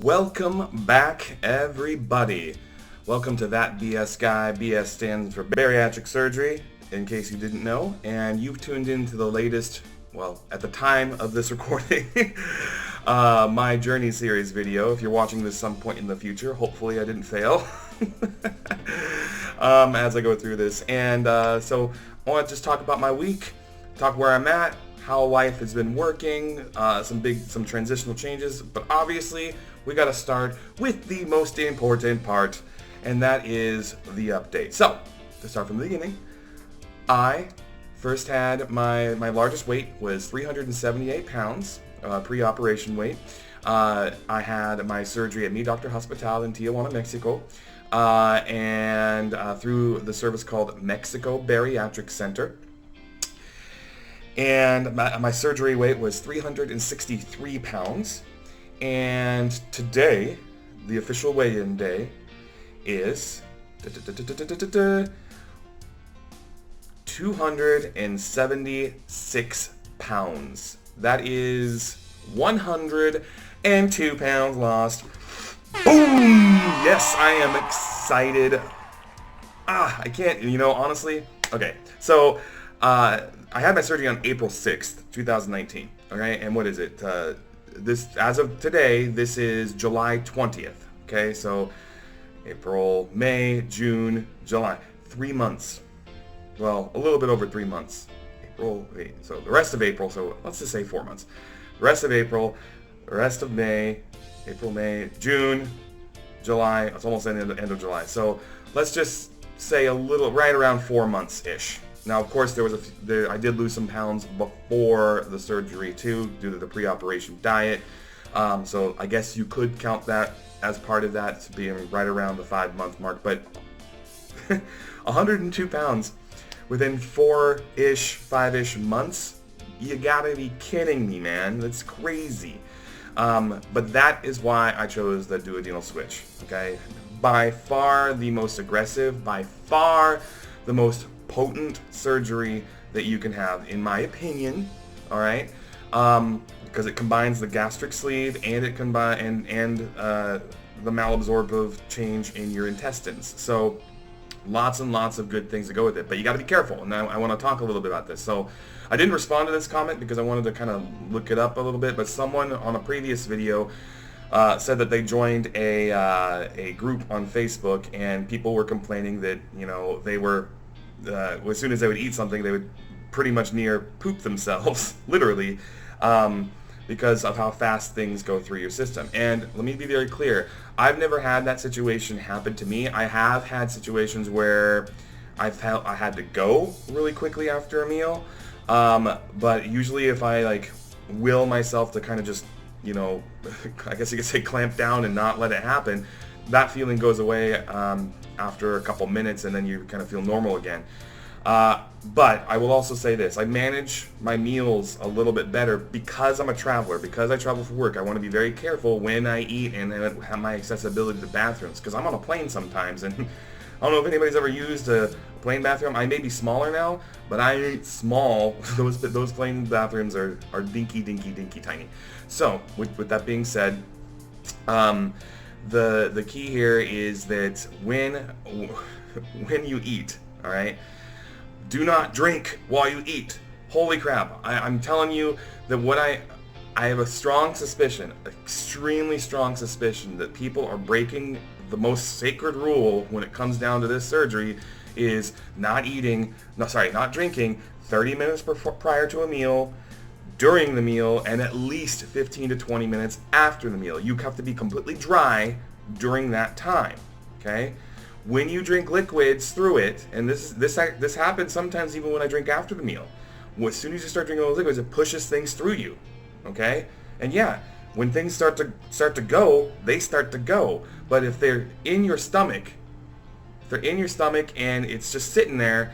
Welcome back, everybody. Welcome to That BS Guy. BS stands for Bariatric Surgery, in case you didn't know. And you've tuned into the latest, well, at the time of this recording, my Journey series video. If you're watching this some point in the future, hopefully I didn't fail as I go through this. And so I want to just talk about my week, talk where I'm at, how life has been working, some transitional changes, but obviously we got to start with the most important part, and that is the update. So, to start from the beginning, I first had my largest weight was 378 pounds, pre-operation weight. I had my surgery at Mi Doctor Hospital in Tijuana, Mexico, and through the service called Mexico Bariatric Center. And my surgery weight was 363 pounds. And today, the official weigh-in day is 276 pounds. That is 102 pounds lost. Boom! Yes, I am excited. I can't, honestly. Okay, so I had my surgery on April 6th, 2019. Okay, and what is it? This, as of today, this is July 20th. Okay, so April, May, June, July. 3 months. Well, a little bit over 3 months. So the rest of April, so let's just say 4 months. The rest of April, the rest of May, April, May, June, July. It's almost the end of July. So let's just say right around 4 months-ish. Now, of course, I did lose some pounds before the surgery too, due to the pre-operation diet. So I guess you could count that as part of that, to being right around the 5-month mark. But 102 pounds within 5-ish months, you gotta be kidding me, man. That's crazy. But that is why I chose the duodenal switch. Okay, by far the most aggressive, by far the most potent surgery that you can have, in my opinion. All right, because it combines the gastric sleeve and it the malabsorptive change in your intestines. So lots and lots of good things to go with it, but you got to be careful. And I want to talk a little bit about this. So I didn't respond to this comment because I wanted to kind of look it up a little bit, but someone on a previous video said that they joined a group on Facebook, and people were complaining that they were as soon as they would eat something, they would pretty much near poop themselves, literally, because of how fast things go through your system. And let me be very clear, I've never had that situation happen to me. I have had situations where I felt I had to go really quickly after a meal, but usually if I will myself to kind of just, I guess you could say clamp down and not let it happen, that feeling goes away after a couple minutes, and then you kind of feel normal again. But I will also say this, I manage my meals a little bit better because I'm a traveler, because I travel for work. I want to be very careful when I eat and have my accessibility to bathrooms, because I'm on a plane sometimes, and I don't know if anybody's ever used a plane bathroom. I may be smaller now, but I ain't small. Those plane bathrooms are dinky tiny. So with that being said, the key here is that when you eat, all right, do not drink while you eat. Holy crap! I'm telling you that I have a strong suspicion, extremely strong suspicion, that people are breaking the most sacred rule when it comes down to this surgery, is not drinking 30 minutes prior to a meal, during the meal, and at least 15 to 20 minutes after the meal. You have to be completely dry during that time, okay? When you drink liquids through it, and this happens sometimes even when I drink after the meal. As soon as you start drinking those liquids, it pushes things through you, okay? And yeah, when things start to go, they start to go. But if they're in your stomach, and it's just sitting there,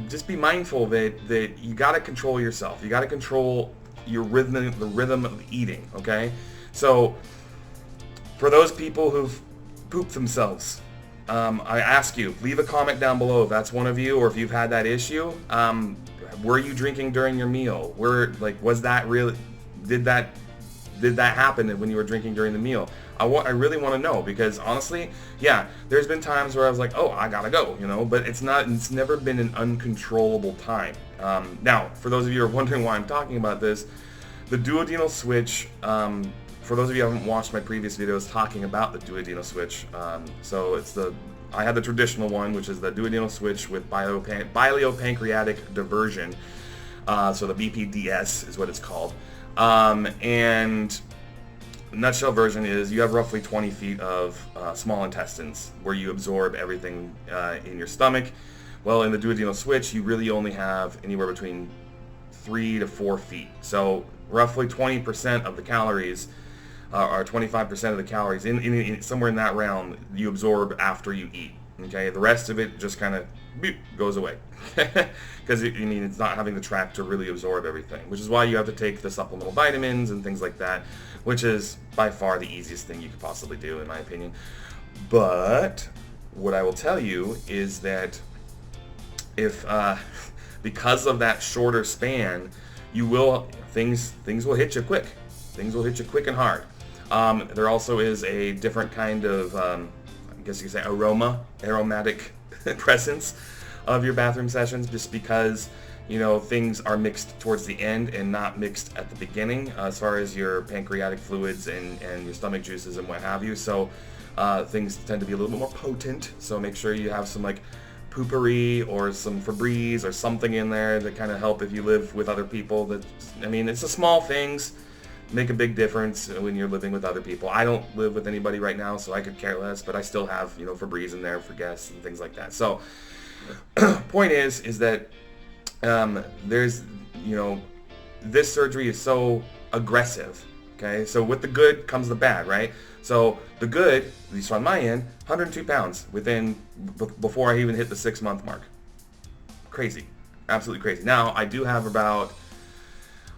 just be mindful that you got to control yourself. You got to control your rhythm, the rhythm of eating, okay? So for those people who've pooped themselves, I ask you, leave a comment down below if that's one of you, or if you've had that issue. Were you drinking during your meal? Was that really, did that did that happen when you were drinking during the meal? I really want to know, because honestly, yeah, there's been times where I was like, oh, I gotta go, but it's never been an uncontrollable time. Now, for those of you who are wondering why I'm talking about this, the duodenal switch, for those of you who haven't watched my previous videos talking about the duodenal switch, so I had the traditional one, which is the duodenal switch with biliopancreatic diversion, so the BPDS is what it's called. And nutshell version is you have roughly 20 feet of small intestines where you absorb everything in your stomach. Well, in the duodenal switch, you really only have anywhere between 3 to 4 feet. So roughly 20% of the calories, or 25% of the calories, in somewhere in that realm, you absorb after you eat. Okay, the rest of it just kind of goes away, because it's not having the tract to really absorb everything, which is why you have to take the supplemental vitamins and things like that, which is by far the easiest thing you could possibly do, in my opinion. But what I will tell you is that if because of that shorter span, things will hit you quick. Things will hit you quick and hard. There also is a different kind of, I guess you could say, aromatic presence of your bathroom sessions, just because things are mixed towards the end and not mixed at the beginning, as far as your pancreatic fluids and your stomach juices and what have you. So things tend to be a little bit more potent. So make sure you have some like poopery or some Febreze or something in there that kind of help if you live with other people. It's the small things make a big difference when you're living with other people. I don't live with anybody right now, so I could care less, but I still have Febreze in there for guests and things like that. So point is that there's this surgery is so aggressive. Okay, so with the good comes the bad, right? So the good, at least on my end, 102 pounds before I even hit the 6-month mark. Crazy, absolutely crazy. Now I do have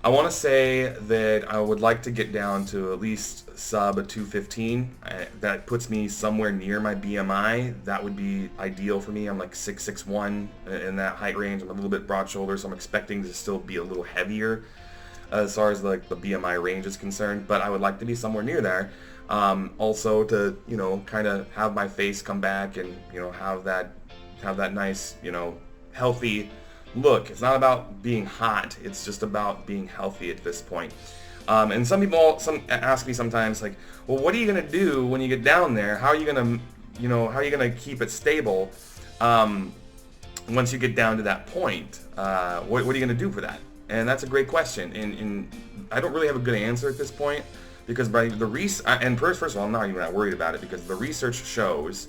I want to say that I would like to get down to at least sub 215. That puts me somewhere near my BMI. That would be ideal for me. I'm like 6'1" in that height range. I'm a little bit broad shoulder, so I'm expecting to still be a little heavier as far as like the BMI range is concerned. But I would like to be somewhere near there. Also to kind of have my face come back and have that nice healthy look. It's not about being hot, it's just about being healthy at this point. And some people ask me sometimes, like, well, what are you gonna do when you get down there? How are you gonna keep it stable once you get down to that point? What are you gonna do for that? And that's a great question, and I don't really have a good answer at this point, because by the first of all, I'm not even that worried about it, because the research shows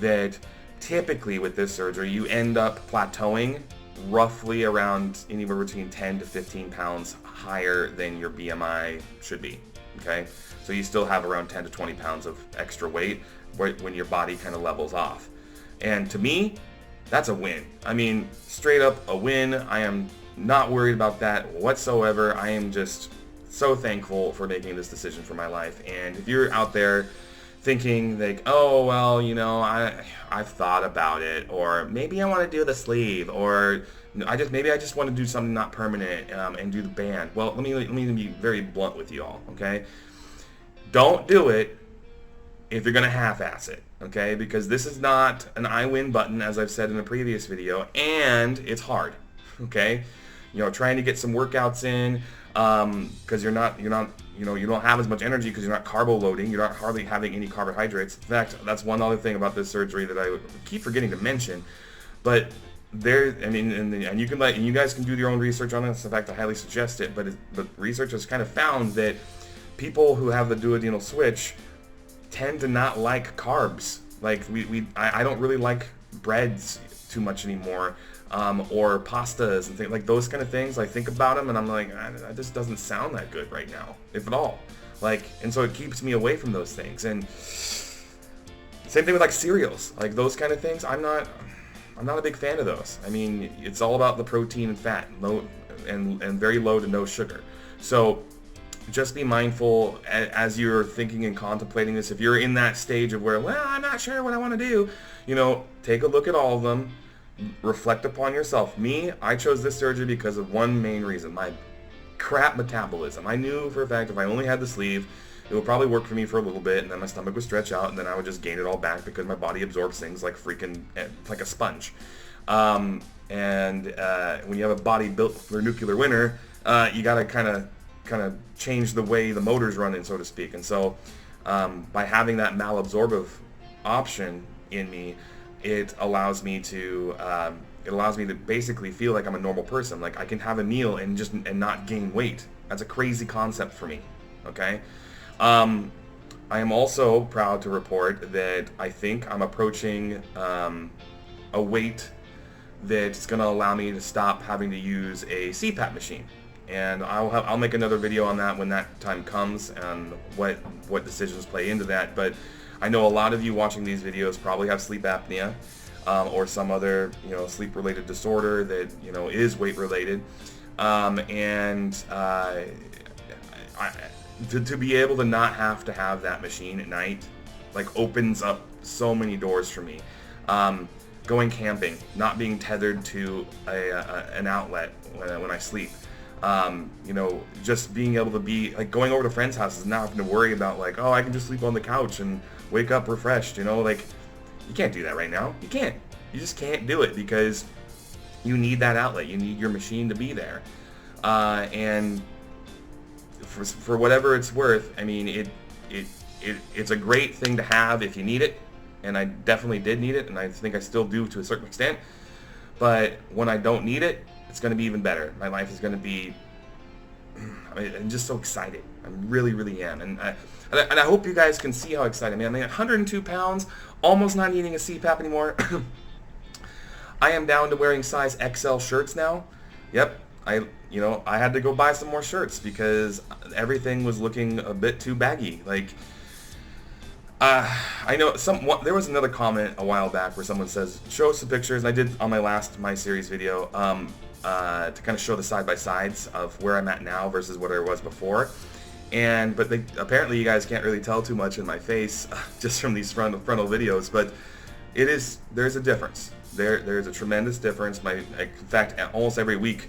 that typically with this surgery you end up plateauing roughly around anywhere between 10 to 15 pounds higher than your BMI should be. Okay, so you still have around 10 to 20 pounds of extra weight when your body kind of levels off, and to me that's a win. Straight up a win. I am not worried about that whatsoever. I am just so thankful for making this decision for my life. And if you're out there thinking like, oh, well, I've thought about it, or maybe I want to do the sleeve, or I just want to do something not permanent and do the band. Well, let me be very blunt with you all, okay? Don't do it if you're going to half-ass it, okay? Because this is not an I win button, as I've said in a previous video, and it's hard, okay? Trying to get some workouts in, because you don't have as much energy because you're not carbo loading, you're not hardly having any carbohydrates. In fact, that's one other thing about this surgery that I keep forgetting to mention. But and you guys can do your own research on this. In fact, I highly suggest it. But research has kind of found that people who have the duodenal switch tend to not like carbs. Like I don't really like breads too much anymore. Or pastas and things like those kind of things. I think about them and I'm like, that just doesn't sound that good right now, if at all. And so it keeps me away from those things. And same thing with like cereals, like those kind of things. I'm not a big fan of those. It's all about the protein and fat, low and very low to no sugar. So just be mindful as you're thinking and contemplating this. If you're in that stage of where, well, I'm not sure what I want to do, take a look at all of them. Reflect upon yourself. I chose this surgery because of one main reason, my crap metabolism. I knew for a fact if I only had the sleeve, it would probably work for me for a little bit, and then my stomach would stretch out, and then I would just gain it all back because my body absorbs things like like a sponge. When you have a body built for nuclear winter, you gotta kind of change the way the motor's running, so to speak. And so, by having that malabsorptive option in me, it allows me to basically feel like I'm a normal person. Like I can have a meal and not gain weight. That's a crazy concept for me. Okay. I am also proud to report that I think I'm approaching a weight that's going to allow me to stop having to use a CPAP machine. And I'll make another video on that when that time comes and what decisions play into that. But I know a lot of you watching these videos probably have sleep apnea or some other sleep-related disorder that is weight-related. To be able to not have to have that machine at night, like, opens up so many doors for me. Going camping, not being tethered to an outlet when I sleep. Just being able to be, like, going over to friends' houses and not having to worry about, like, oh, I can just sleep on the couch and wake up refreshed, like, you can't do that right now. You can't. You just can't do it because you need that outlet. You need your machine to be there. And for whatever it's worth, I mean, it's a great thing to have if you need it, and I definitely did need it, and I think I still do to a certain extent. But when I don't need it, it's going to be even better. My life is going to be, I'm just so excited. I really, really am. And I hope you guys can see how excited I am. 102 pounds, almost not needing a CPAP anymore. I am down to wearing size XL shirts now. Yep. I had to go buy some more shirts because everything was looking a bit too baggy. Like, I know there was another comment a while back where someone says, show us some pictures. And I did on my series video to kind of show the side-by-sides of where I'm at now versus what I was before. But apparently you guys can't really tell too much in my face just from these frontal videos. But there's a difference. There's a tremendous difference. In fact, almost every week,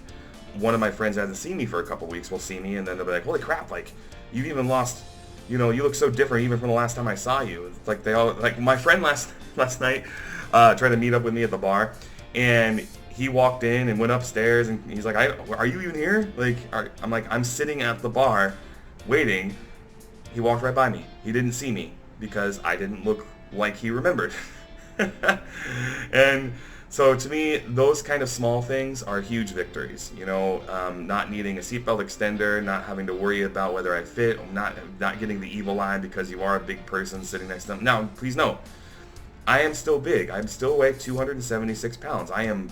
one of my friends who hasn't seen me for a couple weeks will see me, and then they'll be like, holy crap, like, you've even lost, you look so different even from the last time I saw you. It's like my friend last night tried to meet up with me at the bar, and he walked in and went upstairs, and he's like, are you even here? Like, I'm like, I'm sitting at the bar waiting. He walked right by me. He didn't see me because I didn't look like he remembered. And so to me, those kind of small things are huge victories. Not needing a seatbelt extender, not having to worry about whether I fit, or not getting the evil eye because you are a big person sitting next to them. Now, please note, I am still big. I still weigh 276 pounds. I am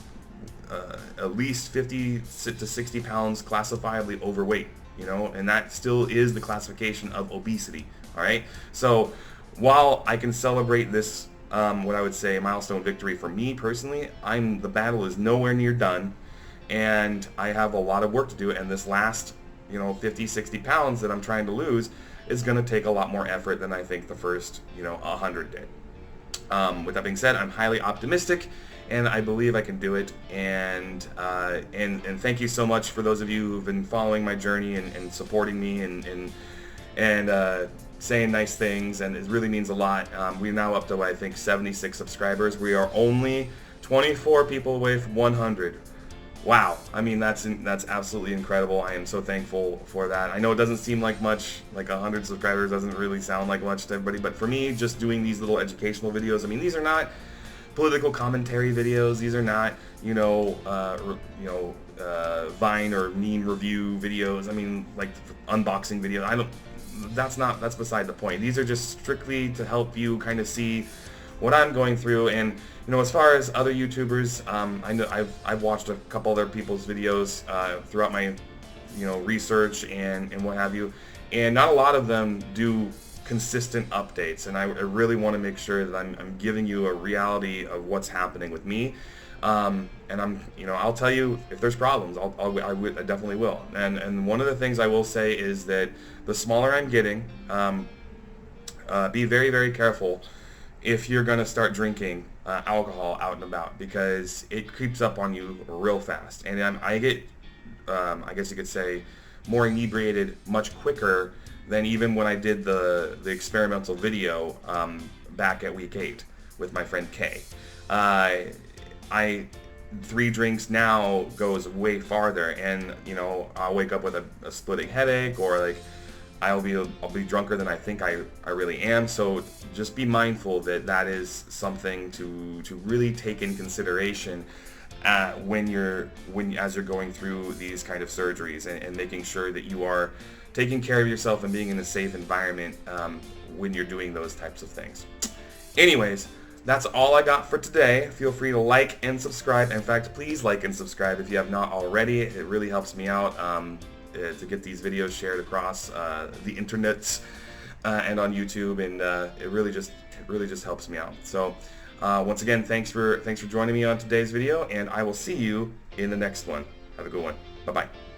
at least 50 to 60 pounds classifiably overweight, and that still is the classification of obesity. All right. So while I can celebrate this, what I would say milestone victory for me personally, the battle is nowhere near done, and I have a lot of work to do, and this last 50, 60 pounds that I'm trying to lose is going to take a lot more effort than I think the first 100 did. With that being said, I'm highly optimistic, and I believe I can do it, and thank you so much for those of you who've been following my journey and supporting me and saying nice things, and it really means a lot. We're now up to, I think, 76 subscribers. We are only 24 people away from 100. Wow. I mean, that's absolutely incredible. I am so thankful for that. I know it doesn't seem like much, like 100 subscribers doesn't really sound like much to everybody, but for me, just doing these little educational videos, I mean, these are not political commentary videos. These are not, Vine or meme review videos. I mean, like unboxing videos. That's beside the point. These are just strictly to help you kind of see what I'm going through. And as far as other YouTubers, I know I've watched a couple other people's videos throughout my research and what have you, and not a lot of them do consistent updates, and I really want to make sure that I'm giving you a reality of what's happening with me. And I'll tell you if there's problems. I definitely will. And one of the things I will say is that the smaller I'm getting, be very, very careful if you're going to start drinking alcohol out and about, because it creeps up on you real fast. And I get, I guess you could say, more inebriated much quicker than even when I did the experimental video back at week 8 with my friend Kay. I 3 drinks now goes way farther, and you know, I'll wake up with a splitting headache, or like I'll be drunker than I think I really am. So just be mindful that that is something to really take in consideration as you're going through these kind of surgeries, and making sure that you are taking care of yourself and being in a safe environment when you're doing those types of things. Anyways, that's all I got for today. Feel free to like and subscribe. In fact, please like and subscribe if you have not already. It really helps me out to get these videos shared across the internets and on YouTube, and it really just helps me out. So once again, thanks for joining me on today's video, and I will see you in the next one. Have a good one. Bye-bye.